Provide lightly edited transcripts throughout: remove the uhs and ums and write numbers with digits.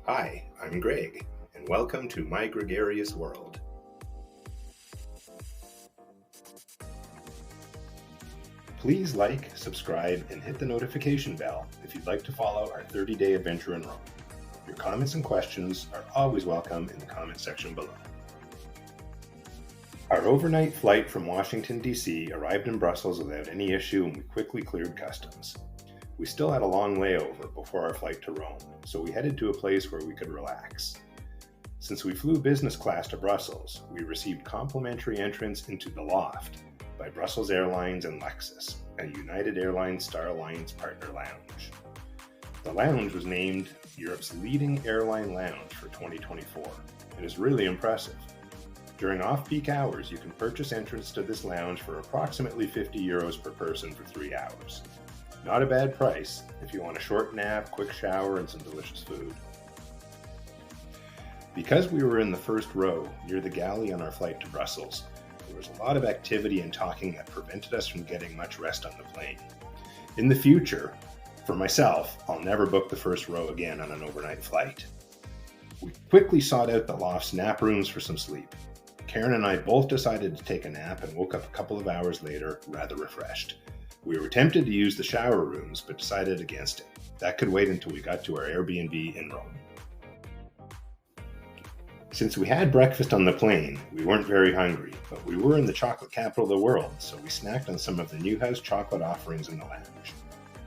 Hi, I'm Greg, and welcome to my gregarious world. Please like, subscribe, and hit the notification bell if you'd like to follow our 30-day adventure in Rome. Your comments and questions are always welcome in the comment section below. Our overnight flight from Washington, D.C. arrived in Brussels without any issue, and we quickly cleared customs. We still had a long layover before our flight to Rome, so we headed to a place where we could relax. Since we flew business class to Brussels, we received complimentary entrance into the Loft by Brussels Airlines and Lexus, a United Airlines Star Alliance partner lounge. The lounge was named Europe's leading airline lounge for 2024 and is really impressive. During off-peak hours, you can purchase entrance to this lounge for approximately €50 per person for 3 hours. Not a bad price if you want a short nap, quick shower, and some delicious food. Because we were in the first row near the galley on our flight to Brussels, there was a lot of activity and talking that prevented us from getting much rest on the plane. In the future, for myself, I'll never book the first row again on an overnight flight. We quickly sought out the loft's nap rooms for some sleep. Karen and I both decided to take a nap and woke up a couple of hours later, rather refreshed. We were tempted to use the shower rooms, but decided against it. That could wait until we got to our Airbnb in Rome. Since we had breakfast on the plane, we weren't very hungry, but we were in the chocolate capital of the world, so we snacked on some of the Newhouse chocolate offerings in the lounge.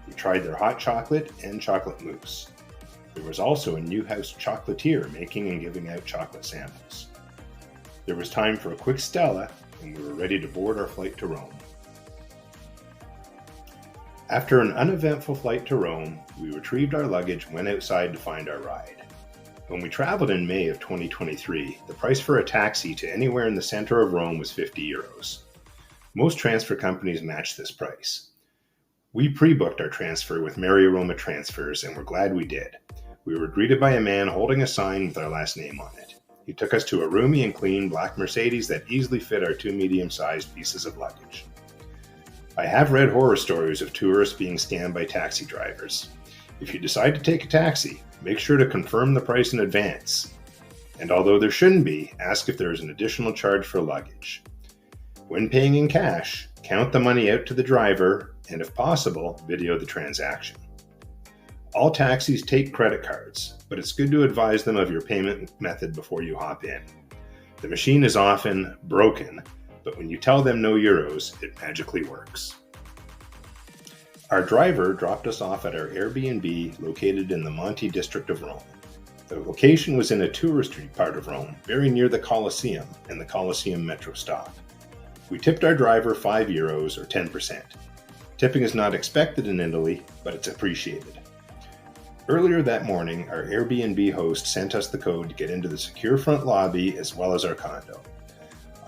We tried their hot chocolate and chocolate mousse. There was also a Newhouse chocolatier making and giving out chocolate samples. There was time for a quick Stella, and we were ready to board our flight to Rome. After an uneventful flight to Rome, we retrieved our luggage and went outside to find our ride. When we traveled in May of 2023, the price for a taxi to anywhere in the center of Rome was €50. Most transfer companies match this price. We pre-booked our transfer with Mary Roma Transfers and we're glad we did. We were greeted by a man holding a sign with our last name on it. He took us to a roomy and clean black Mercedes that easily fit our 2 medium-sized pieces of luggage. I have read horror stories of tourists being scammed by taxi drivers. If you decide to take a taxi, make sure to confirm the price in advance. And although there shouldn't be, ask if there is an additional charge for luggage. When paying in cash, count the money out to the driver and, if possible, video the transaction. All taxis take credit cards, but it's good to advise them of your payment method before you hop in. The machine is often broken, but when you tell them no euros, it magically works. Our driver dropped us off at our Airbnb located in the Monte district of Rome. The location was in a touristy part of Rome, very near the Coliseum and the Coliseum metro stop. We tipped our driver €5 or 10%. Tipping is not expected in Italy, but it's appreciated. Earlier that morning, our Airbnb host sent us the code to get into the secure front lobby as well as our condo.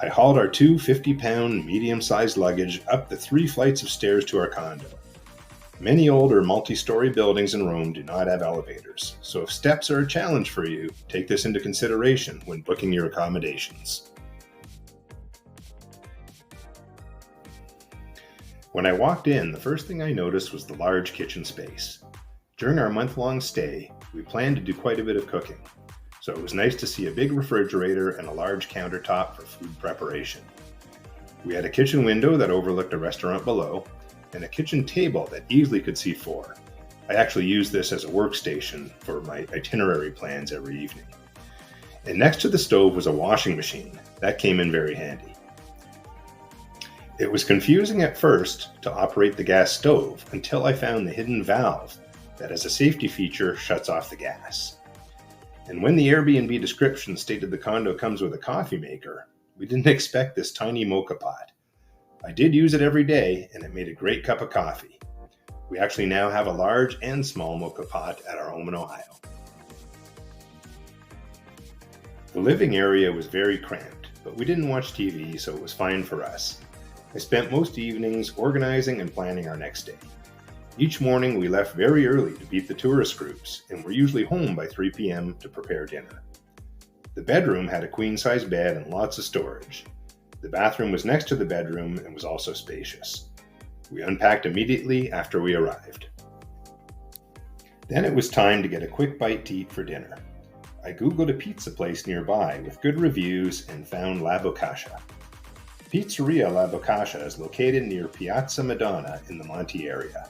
I hauled our 2 50-pound medium-sized luggage up the 3 flights of stairs to our condo. Many older multi-story buildings in Rome do not have elevators, so if steps are a challenge for you, take this into consideration when booking your accommodations. When I walked in, the first thing I noticed was the large kitchen space. During our month-long stay, we planned to do quite a bit of cooking, so it was nice to see a big refrigerator and a large countertop for food preparation. We had a kitchen window that overlooked a restaurant below, and a kitchen table that easily could seat 4. I actually use this as a workstation for my itinerary plans every evening. And next to the stove was a washing machine. That came in very handy. It was confusing at first to operate the gas stove until I found the hidden valve that, as a safety feature, shuts off the gas. And when the Airbnb description stated the condo comes with a coffee maker, we didn't expect this tiny mocha pot. I did use it every day, and it made a great cup of coffee. We actually now have a large and small mocha pot at our home in Ohio. The living area was very cramped, but we didn't watch TV, so it was fine for us. I spent most evenings organizing and planning our next day. Each morning we left very early to beat the tourist groups, and were usually home by 3 p.m. to prepare dinner. The bedroom had a queen-size bed and lots of storage. The bathroom was next to the bedroom and was also spacious. We unpacked immediately after we arrived. Then it was time to get a quick bite to eat for dinner. I googled a pizza place nearby with good reviews and found La Bocaccia. Pizzeria La Bocaccia is located near Piazza Madonna in the Monte area.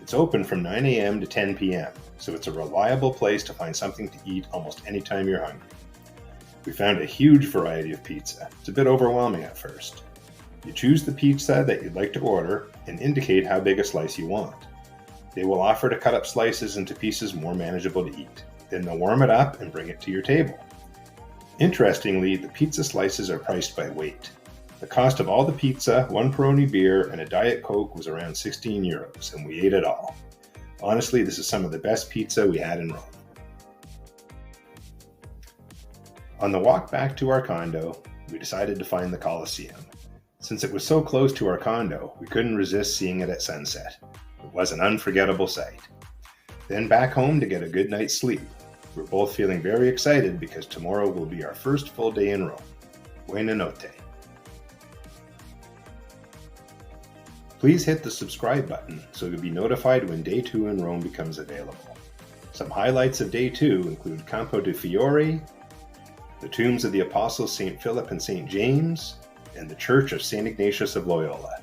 It's open from 9 a.m. to 10 p.m., so it's a reliable place to find something to eat almost anytime you're hungry. We found a huge variety of pizza. It's a bit overwhelming at first. You choose the pizza that you'd like to order and indicate how big a slice you want. They will offer to cut up slices into pieces more manageable to eat. Then they'll warm it up and bring it to your table. Interestingly, the pizza slices are priced by weight. The cost of all the pizza, one Peroni beer, and a Diet Coke was around 16 euros, and we ate it all. Honestly, this is some of the best pizza we had in Rome. On the walk back to our condo, we decided to find the Coliseum. Since it was so close to our condo, we couldn't resist seeing it at sunset. It was an unforgettable sight. Then back home to get a good night's sleep. We're both feeling very excited because tomorrow will be our first full day in Rome. Buona notte. Please hit the subscribe button so you'll be notified when Day 2 in Rome becomes available. Some highlights of Day 2 include Campo de' Fiori, the tombs of the apostles St. Philip and St. James, and the Church of St. Ignatius of Loyola.